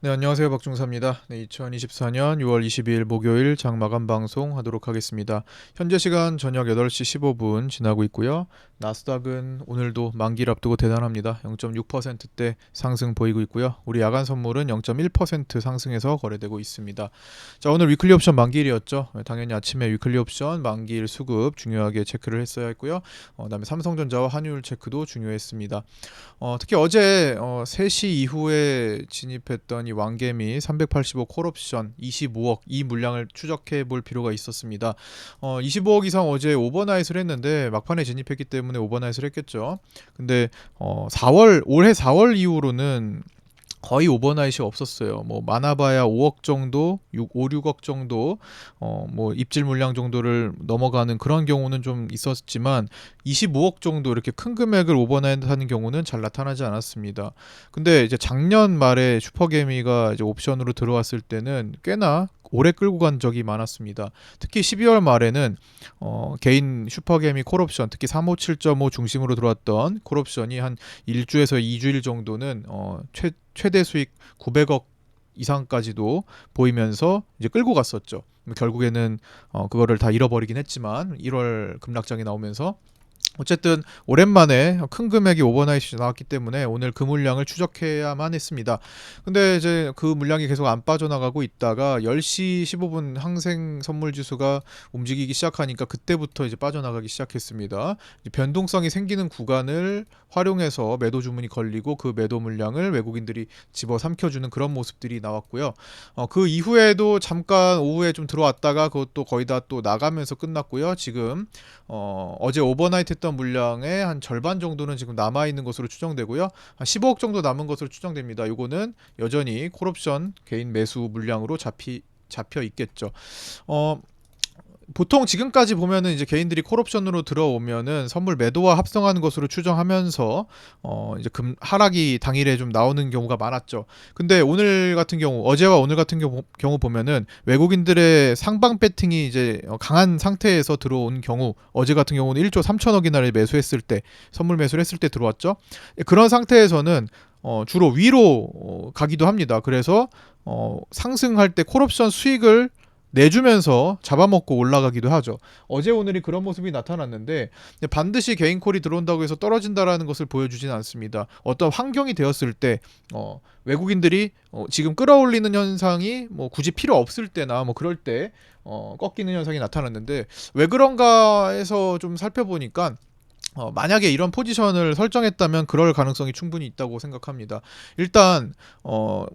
네, 안녕하세요. 박중사입니다. 네, 2024년 6월 22일 목요일 장마감 방송 하도록 하겠습니다. 현재 시간 저녁 8시 15분 지나고 있고요. 나스닥은 오늘도 만기를 앞두고 대단합니다. 0.6%대 상승 보이고 있고요. 우리 야간 선물은 0.1% 상승해서 거래되고 있습니다. 자, 오늘 위클리 옵션 만기일이었죠. 당연히 아침에 위클리 옵션 만기일 수급 중요하게 체크를 했어야 했고요. 그다음에 삼성전자와 환율 체크도 중요했습니다. 특히 어제 3시 이후에 진입했던 이 왕개미 385 콜옵션 25억 이 물량을 추적해 볼 필요가 있었습니다. 25억 이상 어제 오버나잇을 했는데 막판에 진입했기 때문에 오버나잇을 했겠죠. 근데 4월 올해 4월 이후로는 거의 오버나잇이 없었어요. 뭐 많아봐야 5억 정도, 5, 6억 정도, 뭐 입질 물량 정도를 넘어가는 그런 경우는 좀 있었지만 25억 정도 이렇게 큰 금액을 오버나잇하는 경우는 잘 나타나지 않았습니다. 근데 이제 작년 말에 슈퍼개미가 이제 옵션으로 들어왔을 때는 꽤나 오래 끌고 간 적이 많았습니다. 특히 12월 말에는 개인 슈퍼개미 콜옵션, 특히 357.5 중심으로 들어왔던 콜옵션이 한 1주에서 2주일 정도는 최대 수익 900억 이상까지도 보이면서 이제 끌고 갔었죠. 결국에는 그거를 다 잃어버리긴 했지만 1월 급락장이 나오면서 어쨌든 오랜만에 큰 금액이 오버나잇이 나왔기 때문에 오늘 그 물량을 추적해야만 했습니다. 근데 이제 그 물량이 계속 안 빠져나가고 있다가 10시 15분 항생 선물 지수가 움직이기 시작하니까 그때부터 이제 빠져나가기 시작했습니다. 이제 변동성이 생기는 구간을 활용해서 매도 주문이 걸리고 그 매도 물량을 외국인들이 집어 삼켜주는 그런 모습들이 나왔고요. 그 이후에도 잠깐 오후에 좀 들어왔다가 그것도 거의 다 또 나가면서 끝났고요. 지금 어제 오버나잇 했던 물량의 한 절반 정도는 지금 남아 있는 것으로 추정되고요. 한 15억 정도 남은 것으로 추정됩니다. 이거는 여전히 콜옵션 개인 매수 물량으로 잡혀 있겠죠. 어, 보통 지금까지 보면은 이제 개인들이 콜옵션으로 들어오면은 선물 매도와 합성하는 것으로 추정하면서 이제 하락이 당일에 좀 나오는 경우가 많았죠. 근데 오늘 같은 경우 어제와 오늘 같은 경우 보면은 외국인들의 상방 배팅이 이제 강한 상태에서 들어온 경우 어제 같은 경우는 1조 3천억이나를 매수했을 때 선물 매수를 했을 때 들어왔죠. 그런 상태에서는 주로 위로 가기도 합니다. 그래서 상승할 때 콜옵션 수익을 내주면서 잡아먹고 올라가기도 하죠. 어제 오늘이 그런 모습이 나타났는데 반드시 개인콜이 들어온다고 해서 떨어진다라는 것을 보여주진 않습니다. 어떤 환경이 되었을 때 외국인들이 지금 끌어올리는 현상이 뭐 굳이 필요 없을 때나 뭐 그럴 때 꺾이는 현상이 나타났는데 왜 그런가 해서 좀 살펴보니까 만약에 이런 포지션을 설정했다면 그럴 가능성이 충분히 있다고 생각합니다. 일단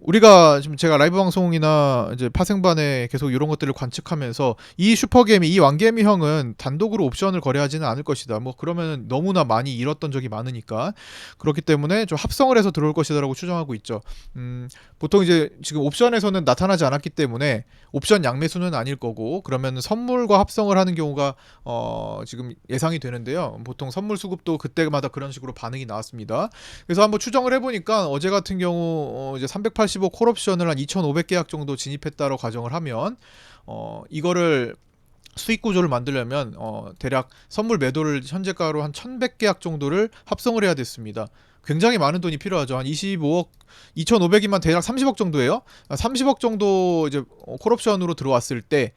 우리가 지금 제가 라이브 방송이나 이제 파생반에 계속 이런 것들을 관측하면서 이 슈퍼개미, 이 왕개미 형은 단독으로 옵션을 거래하지는 않을 것이다. 뭐 그러면 너무나 많이 잃었던 적이 많으니까 그렇기 때문에 좀 합성을 해서 들어올 것이다라고 추정하고 있죠. 보통 이제 지금 옵션에서는 나타나지 않았기 때문에 옵션 양매수는 아닐 거고 그러면 선물과 합성을 하는 경우가 지금 예상이 되는데요. 보통 선물 수급도 그때마다 그런 식으로 반응이 나왔습니다. 그래서 한번 추정을 해보니까 어제 같은 경우 이제 385 콜옵션을 한 2,500계약 정도 진입했다고 가정을 하면 이거를 수익 구조를 만들려면 대략 선물 매도를 현재가로 한 1,100계약 정도를 합성을 해야 됐습니다. 굉장히 많은 돈이 필요하죠. 한 25억, 2,500이면 대략 30억 정도예요. 30억 정도 이제 콜옵션으로 들어왔을 때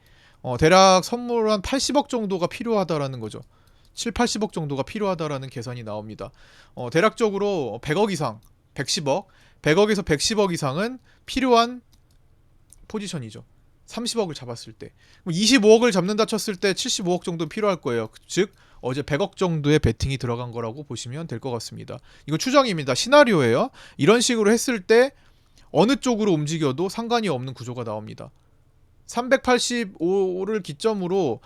대략 선물 한 80억 정도가 필요하다라는 거죠. 7, 80억 정도가 필요하다라는 계산이 나옵니다. 대략적으로 100억 이상, 110억, 100억에서 110억 이상은 필요한 포지션이죠. 30억을 잡았을 때. 25억을 잡는다 쳤을 때 75억 정도 필요할 거예요. 즉 어제 100억 정도의 베팅이 들어간 거라고 보시면 될 것 같습니다. 이거 추정입니다. 시나리오예요. 이런 식으로 했을 때 어느 쪽으로 움직여도 상관이 없는 구조가 나옵니다. 385를 기점으로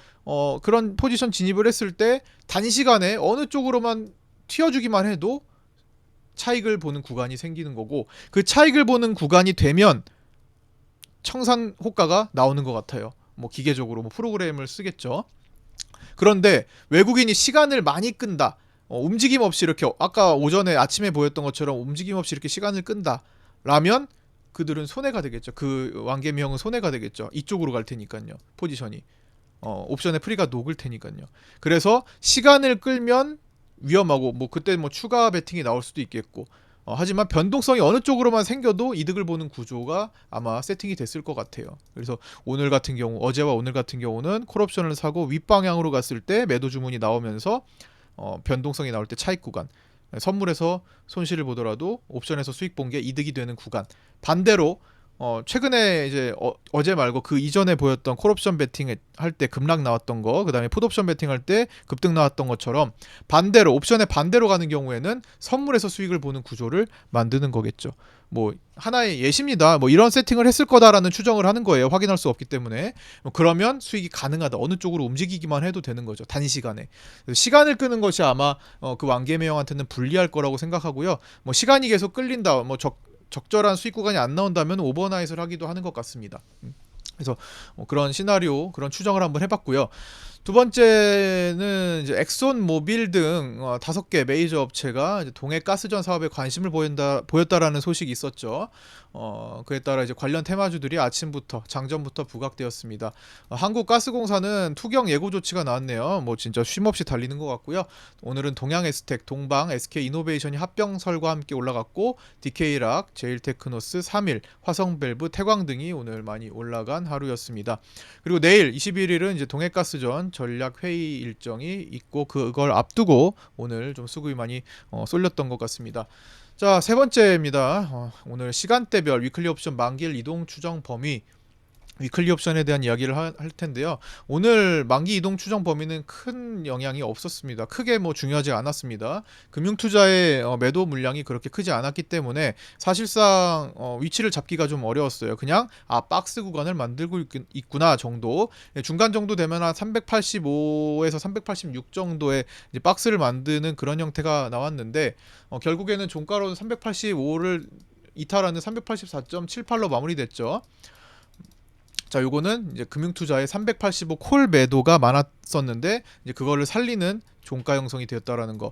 그런 포지션 진입을 했을 때 단시간에 어느 쪽으로만 튀어주기만 해도 차익을 보는 구간이 생기는 거고 그 차익을 보는 구간이 되면 청산 호가가 나오는 것 같아요. 뭐 기계적으로 뭐 프로그램을 쓰겠죠. 그런데 외국인이 시간을 많이 끈다. 움직임 없이 이렇게 아까 오전에 아침에 보였던 것처럼 움직임 없이 이렇게 시간을 끈다. 라면 그들은 손해가 되겠죠. 그 왕개미형은 손해가 되겠죠. 이쪽으로 갈 테니까요. 포지션이. 옵션의 프리가 녹을 테니까요. 그래서 시간을 끌면 위험하고 뭐 그때 뭐 추가 베팅이 나올 수도 있겠고 하지만 변동성이 어느 쪽으로만 생겨도 이득을 보는 구조가 아마 세팅이 됐을 것 같아요. 그래서 오늘 같은 경우, 어제와 오늘 같은 경우는 콜옵션을 사고 윗방향으로 갔을 때 매도 주문이 나오면서 변동성이 나올 때 차익 구간, 선물에서 손실을 보더라도 옵션에서 수익 본 게 이득이 되는 구간. 반대로 최근에 이제 어제 말고 그 이전에 보였던 콜옵션 베팅 할 때 급락 나왔던 거, 그다음에 풋옵션 베팅 할 때 급등 나왔던 것처럼 반대로 옵션의 반대로 가는 경우에는 선물에서 수익을 보는 구조를 만드는 거겠죠. 뭐 하나의 예시입니다. 뭐 이런 세팅을 했을 거다라는 추정을 하는 거예요. 확인할 수 없기 때문에. 그러면 수익이 가능하다. 어느 쪽으로 움직이기만 해도 되는 거죠. 단시간에. 시간을 끄는 것이 아마 그 완개매형한테는 불리할 거라고 생각하고요. 뭐 시간이 계속 끌린다. 뭐 적절한 수익 구간이 안 나온다면 오버나잇을 하기도 하는 것 같습니다. 그래서 그런 시나리오, 그런 추정을 한번 해봤고요. 두 번째는 이제 엑손 모빌 등 5개 메이저 업체가 이제 동해 가스전 사업에 관심을 보였다라는 소식이 있었죠. 그에 따라 이제 관련 테마주들이 아침부터 장전부터 부각되었습니다. 한국가스공사는 투경 예고 조치가 나왔네요. 뭐 진짜 쉼없이 달리는 것 같고요. 오늘은 동양에스텍, 동방, SK이노베이션이 합병설과 함께 올라갔고 DK락, 제일테크노스, 3일, 화성밸브, 태광 등이 오늘 많이 올라간 하루였습니다. 그리고 내일 21일은 이제 동해가스전 전략 회의 일정이 있고 그걸 앞두고 오늘 좀 수급이 많이 쏠렸던 것 같습니다. 자, 세 번째입니다. 오늘 시간대별 위클리 옵션 만기일 이동 추정 범위, 위클리 옵션에 대한 이야기를 할 텐데요. 오늘 만기 이동 추정 범위는 큰 영향이 없었습니다. 크게 뭐 중요하지 않았습니다. 금융투자의 매도 물량이 그렇게 크지 않았기 때문에 사실상 위치를 잡기가 좀 어려웠어요. 그냥 박스 구간을 만들고 있구나 정도. 중간 정도 되면 한 385에서 386 정도의 이제 박스를 만드는 그런 형태가 나왔는데 결국에는 종가로는 385를 이탈하는 384.78로 마무리됐죠. 자, 요거는 이제 금융투자의 385 콜 매도가 많았었는데 이제 그거를 살리는 종가 형성이 되었다라는 거.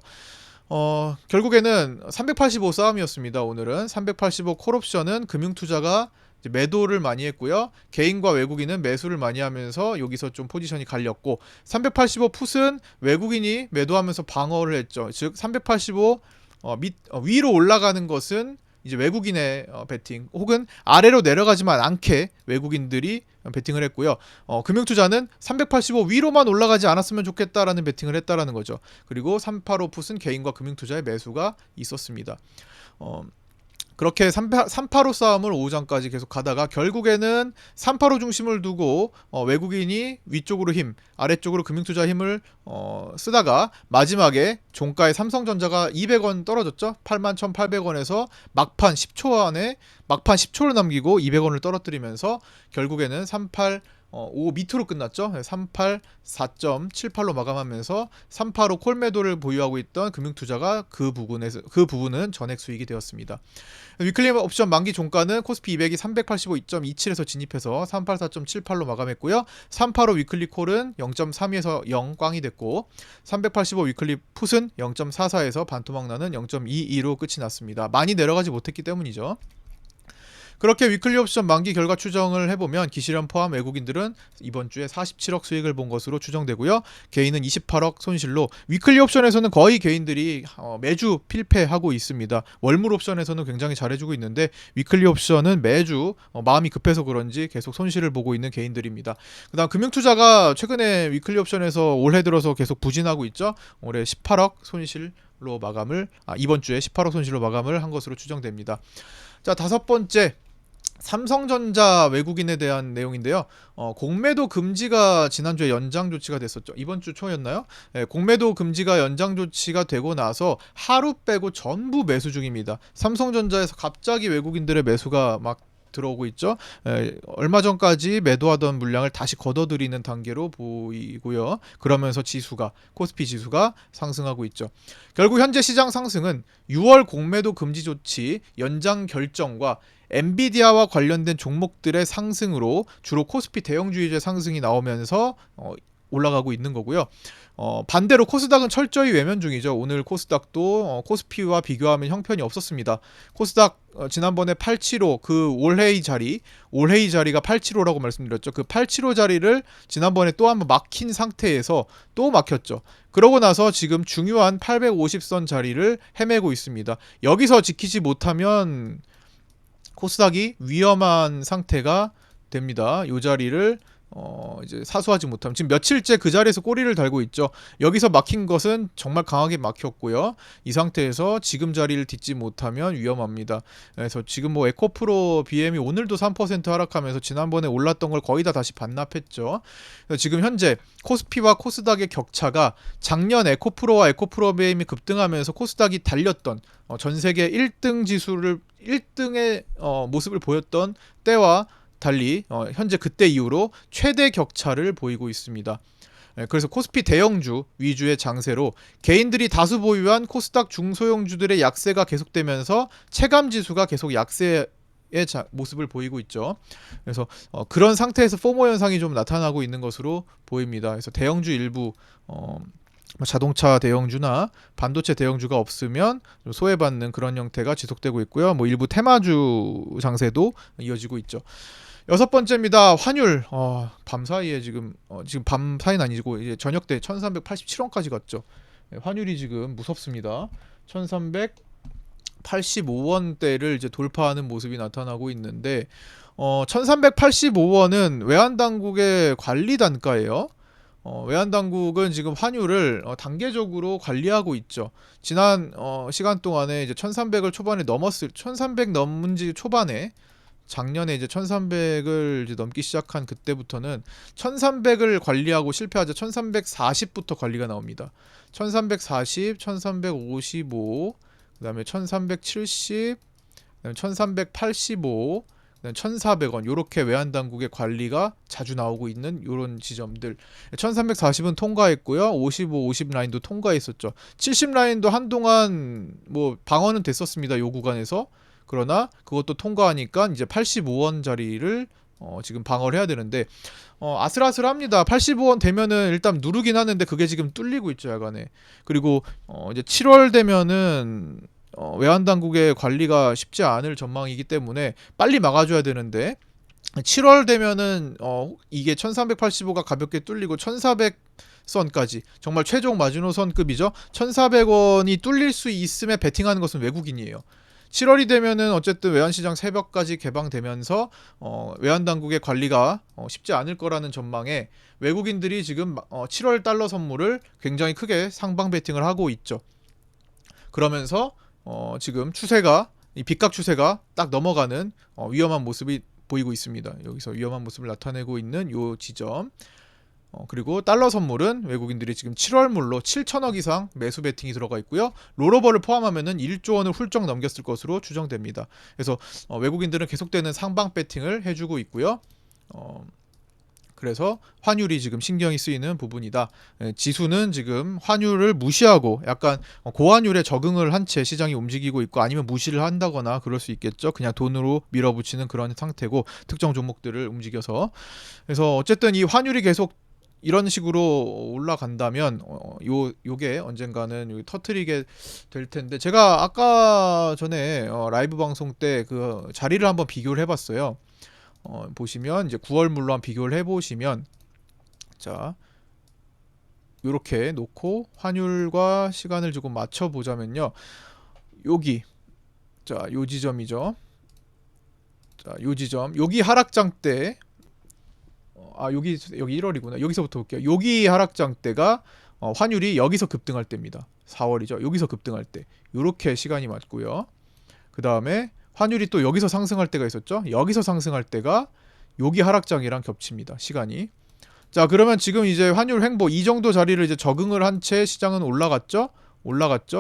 결국에는 385 싸움이었습니다. 오늘은 385 콜옵션은 금융투자가 이제 매도를 많이 했고요. 개인과 외국인은 매수를 많이 하면서 여기서 좀 포지션이 갈렸고 385 풋은 외국인이 매도하면서 방어를 했죠. 즉 385 위로 올라가는 것은 이제 외국인의 베팅 혹은 아래로 내려가지만 않게 외국인들이 베팅을 했고요. 금융투자는 385 위로만 올라가지 않았으면 좋겠다라는 베팅을 했다라는 거죠. 그리고 385 풋은 개인과 금융투자의 매수가 있었습니다. 그렇게 385 싸움을 오후장까지 계속 가다가 결국에는 385 중심을 두고 외국인이 위쪽으로 힘, 아래쪽으로 금융투자 힘을 쓰다가 마지막에 종가의 삼성전자가 200원 떨어졌죠. 81,800원에서 막판 10초 안에 막판 10초를 남기고 200원을 떨어뜨리면서 결국에는 385 밑으로 끝났죠. 384.78로 마감하면서 385 콜매도를 보유하고 있던 금융투자가 그 부분은 전액 수익이 되었습니다. 위클리 옵션 만기 종가는 코스피 200이 385.27에서 진입해서 384.78로 마감했고요. 385 위클리 콜은 0.32에서 0 꽝이 됐고 385 위클리 풋은 0.44에서 반토막 나는 0.22로 끝이 났습니다. 많이 내려가지 못했기 때문이죠. 그렇게 위클리 옵션 만기 결과 추정을 해보면 기실현 포함 외국인들은 이번 주에 47억 수익을 본 것으로 추정되고요. 개인은 28억 손실로 위클리 옵션에서는 거의 개인들이 매주 필패하고 있습니다. 월물 옵션에서는 굉장히 잘해주고 있는데 위클리 옵션은 매주 마음이 급해서 그런지 계속 손실을 보고 있는 개인들입니다. 그 다음 금융투자가 최근에 위클리 옵션에서 올해 들어서 계속 부진하고 있죠. 올해 18억 손실로 마감을 이번 주에 18억 손실로 마감을 한 것으로 추정됩니다. 자, 다섯 번째 삼성전자 외국인에 대한 내용인데요. 공매도 금지가 지난주에 연장 조치가 됐었죠. 이번 주 초였나요? 공매도 금지가 연장 조치가 되고 나서 하루 빼고 전부 매수 중입니다. 삼성전자에서 갑자기 외국인들의 매수가 막 들어오고 있죠. 얼마 전까지 매도하던 물량을 다시 걷어들이는 단계로 보이고요. 그러면서 코스피 지수가 상승하고 있죠. 결국 현재 시장 상승은 6월 공매도 금지 조치 연장 결정과 엔비디아와 관련된 종목들의 상승으로 주로 코스피 대형주의제 상승이 나오면서 올라가고 있는 거고요. 반대로 코스닥은 철저히 외면 중이죠. 오늘 코스닥도 코스피와 비교하면 형편이 없었습니다. 코스닥 지난번에 875 그 올해의 자리가 875라고 말씀드렸죠. 그 875 자리를 지난번에 또 한번 막힌 상태에서 또 막혔죠. 그러고 나서 지금 중요한 850선 자리를 헤매고 있습니다. 여기서 지키지 못하면 코스닥이 위험한 상태가 됩니다. 이 자리를 이제 사수하지 못하면 지금 며칠째 그 자리에서 꼬리를 달고 있죠. 여기서 막힌 것은 정말 강하게 막혔고요. 이 상태에서 지금 자리를 딛지 못하면 위험합니다. 그래서 지금 뭐 에코프로 BM이 오늘도 3% 하락하면서 지난번에 올랐던 걸 거의 다 다시 반납했죠. 그래서 지금 현재 코스피와 코스닥의 격차가 작년 에코프로와 에코프로 BM이 급등하면서 코스닥이 달렸던 전 세계 1등 지수를 1등의 모습을 보였던 때와 달리 현재 그때 이후로 최대 격차를 보이고 있습니다. 그래서 코스피 대형주 위주의 장세로 개인들이 다수 보유한 코스닥 중소형주들의 약세가 계속되면서 체감지수가 계속 약세의 모습을 보이고 있죠. 그래서 그런 상태에서 포모 현상이 좀 나타나고 있는 것으로 보입니다. 그래서 대형주 일부 자동차 대형주나 반도체 대형주가 없으면 소외받는 그런 형태가 지속되고 있고요. 뭐 일부 테마주 장세도 이어지고 있죠. 여섯 번째입니다. 환율. 밤 사이에 지금 밤 사이는 아니고 이제 저녁 때 1387원까지 갔죠. 환율이 지금 무섭습니다. 1385원대를 이제 돌파하는 모습이 나타나고 있는데 1385원은 외환 당국의 관리 단가예요. 외환 당국은 지금 환율을 단계적으로 관리하고 있죠. 지난 시간 동안에 이제 1300을 초반에 1300 넘은지 초반에 작년에 이제 1300을 이제 넘기 시작한 그때부터는 1300을 관리하고 실패하자 1340부터 관리가 나옵니다. 1340, 1355, 그다음에 1370, 그다음에 1385, 그다음에 1400원 요렇게 외환 당국의 관리가 자주 나오고 있는 요런 지점들. 1340은 통과했고요. 55, 50 라인도 통과했었죠. 70 라인도 한동안 뭐 방어는 됐었습니다. 요 구간에서. 그러나 그것도 통과하니까 이제 85원 자리를 지금 방어를 해야 되는데 아슬아슬합니다. 85원 되면은 일단 누르긴 하는데 그게 지금 뚫리고 있죠, 야간에. 그리고 이제 7월 되면은 외환 당국의 관리가 쉽지 않을 전망이기 때문에 빨리 막아줘야 되는데 7월 되면은 이게 1385가 가볍게 뚫리고 1400선까지 정말 최종 마지노선급이죠. 1400원이 뚫릴 수 있음에 베팅하는 것은 외국인이에요. 7월이 되면은 어쨌든 외환시장 새벽까지 개방되면서 외환 당국의 관리가 쉽지 않을 거라는 전망에 외국인들이 지금 7월 달러 선물을 굉장히 크게 상방 베팅을 하고 있죠. 그러면서 지금 추세가 이 빗각 추세가 딱 넘어가는 위험한 모습이 보이고 있습니다. 여기서 위험한 모습을 나타내고 있는 요 지점. 그리고 달러 선물은 외국인들이 지금 7월물로 7천억 이상 매수 베팅이 들어가 있고요. 롤오버를 포함하면은 1조 원을 훌쩍 넘겼을 것으로 추정됩니다. 그래서 외국인들은 계속되는 상방 베팅을 해주고 있고요. 그래서 환율이 지금 신경이 쓰이는 부분이다. 지수는 지금 환율을 무시하고 약간 고환율에 적응을 한 채 시장이 움직이고 있고 아니면 무시를 한다거나 그럴 수 있겠죠. 그냥 돈으로 밀어붙이는 그런 상태고 특정 종목들을 움직여서. 그래서 어쨌든 이 환율이 계속 이런 식으로 올라간다면 요게 언젠가는 터트리게 될 텐데 제가 아까 전에 라이브 방송 때 그 자리를 한번 비교를 해봤어요. 보시면 이제 9월물로 한 비교를 해보시면 자 요렇게 놓고 환율과 시간을 조금 맞춰보자면요. 여기 요 지점이죠. 요 지점 여기 하락장 때 여기 1월이구나. 여기서부터 볼게요. 여기 하락장 때가 환율이 여기서 급등할 때입니다. 4월이죠. 여기서 급등할 때. 요렇게 시간이 맞고요. 그 다음에 환율이 또 여기서 상승할 때가 있었죠. 여기서 상승할 때가 여기 하락장이랑 겹칩니다. 시간이. 자, 그러면 지금 이제 환율 횡보 이 정도 자리를 이제 적응을 한 채 시장은 올라갔죠.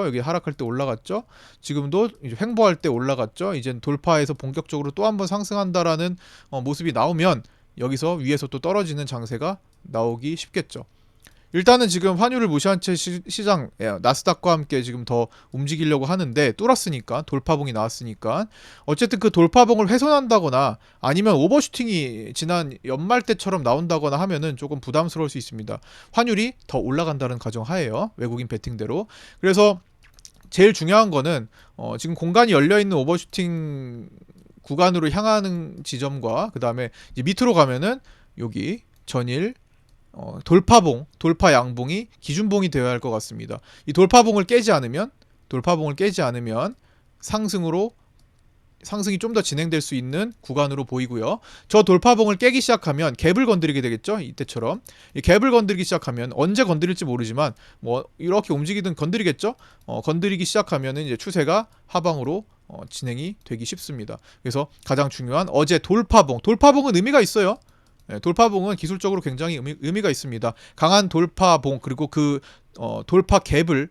여기 하락할 때 올라갔죠. 지금도 이제 횡보할 때 올라갔죠. 이젠 돌파해서 본격적으로 또 한번 상승한다라는 모습이 나오면 여기서 위에서 또 떨어지는 장세가 나오기 쉽겠죠. 일단은 지금 환율을 무시한 채 시장 나스닥과 함께 지금 더 움직이려고 하는데 뚫었으니까 돌파봉이 나왔으니까 어쨌든 그 돌파봉을 훼손한다거나 아니면 오버슈팅이 지난 연말 때처럼 나온다거나 하면은 조금 부담스러울 수 있습니다. 환율이 더 올라간다는 가정하에요. 외국인 베팅대로. 그래서 제일 중요한 거는 지금 공간이 열려 있는 오버슈팅 구간으로 향하는 지점과 그 다음에 이제 밑으로 가면은 여기 전일 돌파봉, 돌파 양봉이 기준봉이 되어야 할 것 같습니다. 이 돌파봉을 깨지 않으면 상승이 좀 더 진행될 수 있는 구간으로 보이고요. 저 돌파봉을 깨기 시작하면 갭을 건드리게 되겠죠. 이때처럼 이 갭을 건드리기 시작하면 언제 건드릴지 모르지만 뭐 이렇게 움직이든 건드리겠죠. 건드리기 시작하면은 이제 추세가 하방으로 진행이 되기 쉽습니다. 그래서 가장 중요한 어제 돌파봉은 의미가 있어요. 돌파봉은 기술적으로 굉장히 의미가 있습니다. 강한 돌파봉 그리고 그 돌파 갭을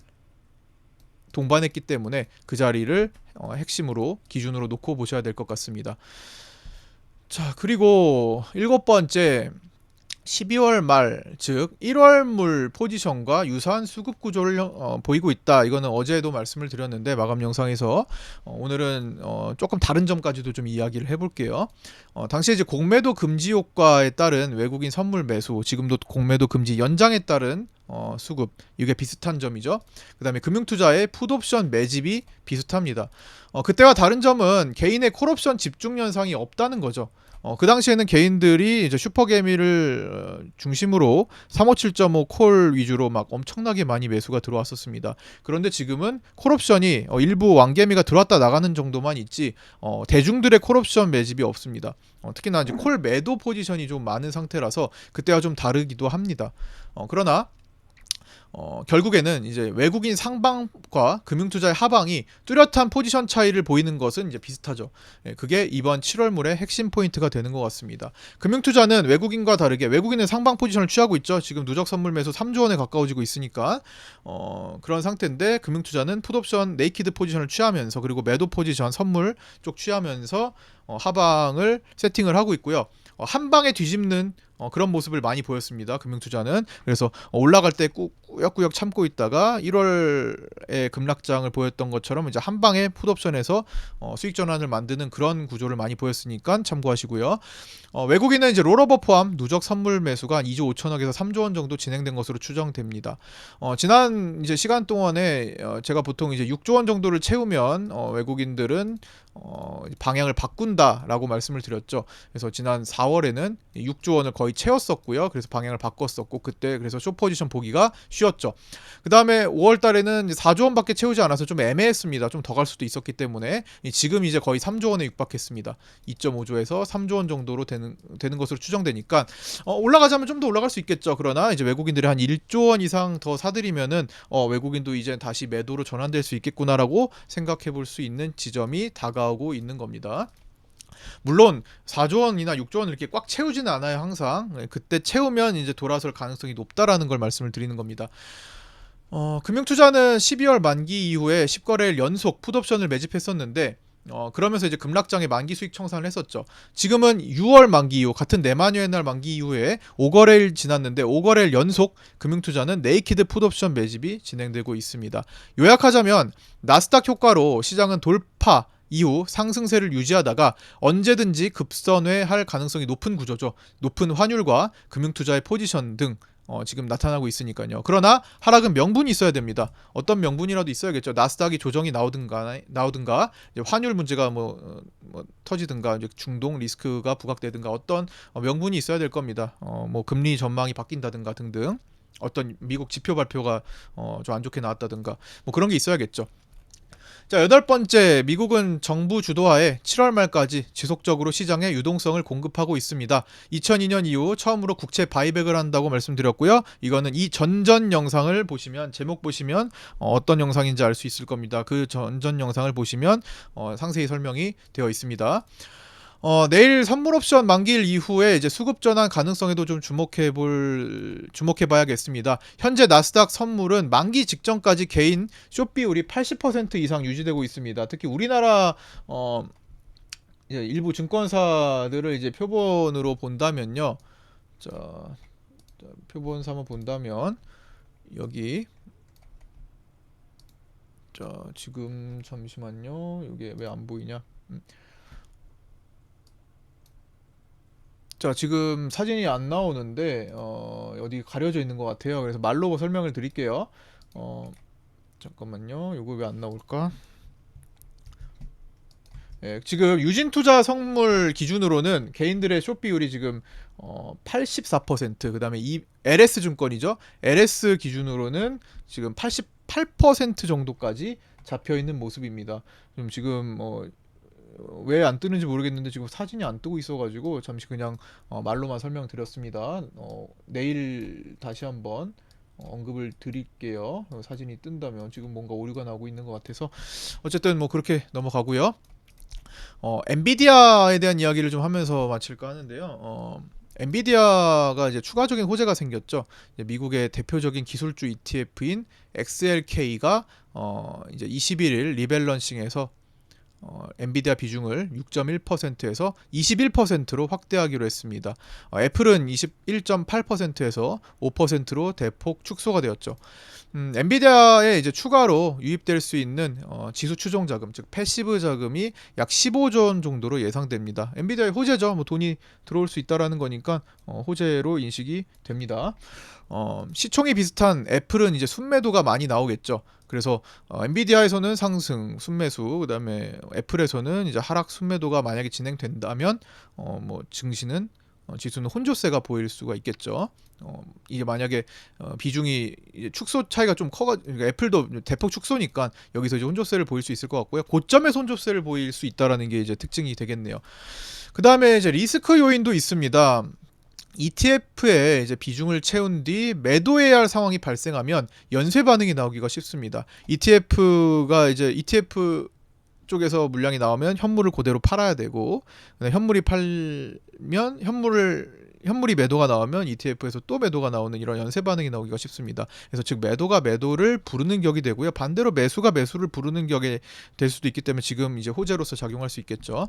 동반했기 때문에 그 자리를 핵심으로 기준으로 놓고 보셔야 될 것 같습니다. 자, 그리고 일곱 번째 12월 말, 즉 1월물 포지션과 유사한 수급 구조를 보이고 있다. 이거는 어제도 말씀을 드렸는데 마감 영상에서 오늘은 조금 다른 점까지도 좀 이야기를 해볼게요. 당시 이제 공매도 금지 효과에 따른 외국인 선물 매수, 지금도 공매도 금지 연장에 따른 수급, 이게 비슷한 점이죠. 그 다음에 금융투자의 풋옵션 매집이 비슷합니다. 그때와 다른 점은 개인의 콜옵션 집중 현상이 없다는 거죠. 그 당시에는 개인들이 이제 슈퍼개미를 중심으로 357.5 콜 위주로 막 엄청나게 많이 매수가 들어왔었습니다. 그런데 지금은 콜옵션이 일부 왕개미가 들어왔다 나가는 정도만 있지 대중들의 콜옵션 매집이 없습니다. 특히나 이제 콜 매도 포지션이 좀 많은 상태라서 그때와 좀 다르기도 합니다. 그러나 결국에는 이제 외국인 상방과 금융투자의 하방이 뚜렷한 포지션 차이를 보이는 것은 이제 비슷하죠. 그게 이번 7월물의 핵심 포인트가 되는 것 같습니다. 금융투자는 외국인과 다르게 외국인은 상방 포지션을 취하고 있죠. 지금 누적 선물 매수 3조 원에 가까워지고 있으니까 그런 상태인데 금융투자는 풋옵션 네이키드 포지션을 취하면서 그리고 매도 포지션 선물 쪽 취하면서 하방을 세팅을 하고 있고요. 한 방에 뒤집는 그런 모습을 많이 보였습니다. 금융투자는. 그래서 올라갈 때 꾸역꾸역 참고 있다가 1월에 급락장을 보였던 것처럼 이제 한 방에 풋옵션에서 수익 전환을 만드는 그런 구조를 많이 보였으니까 참고하시고요. 외국인은 이제 롤오버 포함 누적 선물 매수가 한 2조 5천억에서 3조 원 정도 진행된 것으로 추정됩니다. 지난 이제 시간 동안에 제가 보통 이제 6조 원 정도를 채우면 외국인들은 방향을 바꾼다라고 말씀을 드렸죠. 그래서 지난 4월에는 6조 원을 거의 채웠었고요. 그래서 방향을 바꿨었고 그때 그래서 숏 포지션 보기가 쉬웠죠. 그 다음에 5월 달에는 4조 원밖에 채우지 않아서 좀 애매했습니다. 좀 더 갈 수도 있었기 때문에 지금 이제 거의 3조 원에 육박했습니다. 2.5조에서 3조 원 정도로 되는 것으로 추정되니까 올라가자면 좀 더 올라갈 수 있겠죠. 그러나 이제 외국인들이 한 1조 원 이상 더 사들이면은 외국인도 이제 다시 매도로 전환될 수 있겠구나라고 생각해 볼 수 있는 지점이 다가오고 있는 겁니다. 물론 4조 원이나 6조 원 이렇게 꽉 채우지는 않아요. 항상 그때 채우면 이제 돌아설 가능성이 높다라는 걸 말씀을 드리는 겁니다. 금융투자는 12월 만기 이후에 10거래일 연속 풋옵션을 매집했었는데 그러면서 이제 급락장에 만기 수익 청산을 했었죠. 지금은 6월 만기 이후 같은 내만여의 날 만기 이후에 5거래일 지났는데 5거래일 연속 금융투자는 네이키드 풋옵션 매집이 진행되고 있습니다. 요약하자면 나스닥 효과로 시장은 돌파 이후 상승세를 유지하다가 언제든지 급선회할 가능성이 높은 구조죠. 높은 환율과 금융투자의 포지션 등 지금 나타나고 있으니까요. 그러나 하락은 명분이 있어야 됩니다. 어떤 명분이라도 있어야겠죠. 나스닥이 조정이 나오든가 이제 환율 문제가 뭐 터지든가 이제 중동 리스크가 부각되든가 어떤 명분이 있어야 될 겁니다. 뭐 금리 전망이 바뀐다든가 등등 어떤 미국 지표 발표가 좀 안 좋게 나왔다든가 뭐 그런 게 있어야겠죠. 자, 여덟 번째, 미국은 정부 주도하에 7월 말까지 지속적으로 시장에 유동성을 공급하고 있습니다. 2002년 이후 처음으로 국채 바이백을 한다고 말씀드렸고요. 이거는 이 전전 영상을 보시면 제목 보시면 어떤 영상인지 알 수 있을 겁니다. 그 전전 영상을 보시면 상세히 설명이 되어 있습니다. 내일 선물 옵션 만기일 이후에 이제 수급 전환 가능성에도 좀 주목해 봐야겠습니다. 현재 나스닥 선물은 만기 직전까지 개인 숏 비율이 80% 이상 유지되고 있습니다. 특히 우리나라 이제 일부 증권사들을 이제 표본으로 본다면요. 자, 표본 삼아 본다면 여기 자 지금 잠시만요. 이게 왜 안 보이냐? 자 지금 사진이 안 나오는데 어디 가려져 있는 것 같아요. 그래서 말로 설명을 드릴게요. 어, 잠깐만요. 이거 왜 안 나올까? 예, 지금 유진투자 선물 기준으로는 개인들의 숏 비율이 지금 84%, 그다음에 이 LS 증권이죠. LS 기준으로는 지금 88% 정도까지 잡혀 있는 모습입니다. 좀 지금 왜 안 뜨는지 모르겠는데 지금 사진이 안 뜨고 있어가지고 잠시 그냥 말로만 설명드렸습니다. 내일 다시 한번 언급을 드릴게요. 사진이 뜬다면 지금 뭔가 오류가 나고 있는 것 같아서 어쨌든 뭐 그렇게 넘어가고요. 엔비디아에 대한 이야기를 좀 하면서 마칠까 하는데요. 엔비디아가 이제 추가적인 호재가 생겼죠. 이제 미국의 대표적인 기술주 ETF인 XLK가 이제 21일 리밸런싱에서 엔비디아 비중을 6.1%에서 21%로 확대하기로 했습니다. 애플은 21.8%에서 5%로 대폭 축소가 되었죠. 엔비디아에 이제 추가로 유입될 수 있는 지수 추종 자금, 즉 패시브 자금이 약 15조 원 정도로 예상됩니다. 엔비디아의 호재죠. 뭐 돈이 들어올 수 있다라는 거니까 호재로 인식이 됩니다. 시총이 비슷한 애플은 이제 순매도가 많이 나오겠죠. 그래서 엔비디아에서는 상승 순매수, 그다음에 애플에서는 이제 하락 순매도가 만약에 진행된다면 뭐 증시는 지수는 혼조세가 보일 수가 있겠죠. 이게 만약에 비중이 이제 축소 차이가 좀 커가, 그러니까 애플도 대폭 축소니까 여기서 이제 혼조세를 보일 수 있을 것 같고요. 고점에서 혼조세를 보일 수 있다라는 게 이제 특징이 되겠네요. 그 다음에 이제 리스크 요인도 있습니다. ETF에 이제 비중을 채운 뒤 매도해야 할 상황이 발생하면 연쇄 반응이 나오기가 쉽습니다. ETF가 이제 ETF 쪽에서 물량이 나오면 현물을 그대로 팔아야 되고, 현물이 팔면 현물이 매도가 나오면 ETF에서 또 매도가 나오는 이런 연쇄 반응이 나오기가 쉽습니다. 그래서 즉 매도가 매도를 부르는 격이 되고요. 반대로 매수가 매수를 부르는 격이 될 수도 있기 때문에 지금 이제 호재로서 작용할 수 있겠죠.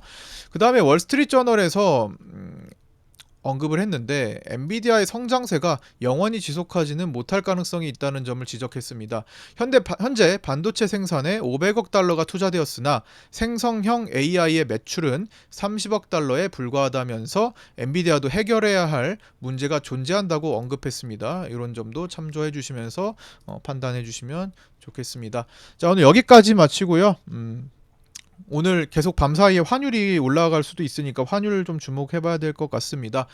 그 다음에 월스트리트저널에서 언급을 했는데 엔비디아의 성장세가 영원히 지속하지는 못할 가능성이 있다는 점을 지적했습니다. 현재 반도체 생산에 500억 달러가 투자되었으나 생성형 AI의 매출은 30억 달러에 불과하다면서 엔비디아도 해결해야 할 문제가 존재한다고 언급했습니다. 이런 점도 참조해 주시면서 판단해 주시면 좋겠습니다. 자, 오늘 여기까지 마치고요. 오늘 계속 밤사이에 환율이 올라갈 수도 있으니까 환율 좀 주목해봐야 될 것 같습니다.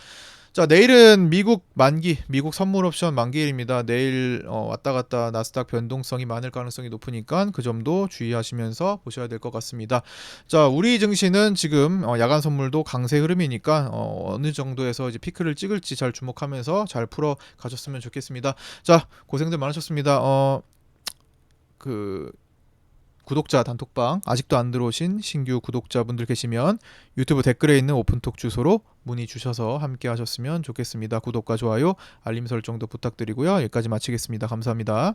자, 내일은 미국 만기, 미국 선물 옵션 만기일입니다. 내일 왔다 갔다 나스닥 변동성이 많을 가능성이 높으니까 그 점도 주의하시면서 보셔야 될 것 같습니다. 자, 우리 증시는 지금 야간 선물도 강세 흐름이니까 어느 정도에서 이제 피크를 찍을지 잘 주목하면서 잘 풀어 가셨으면 좋겠습니다. 자, 고생들 많으셨습니다. 구독자 단톡방 아직도 안 들어오신 신규 구독자분들 계시면 유튜브 댓글에 있는 오픈톡 주소로 문의 주셔서 함께 하셨으면 좋겠습니다. 구독과 좋아요, 알림 설정도 부탁드리고요. 여기까지 마치겠습니다. 감사합니다.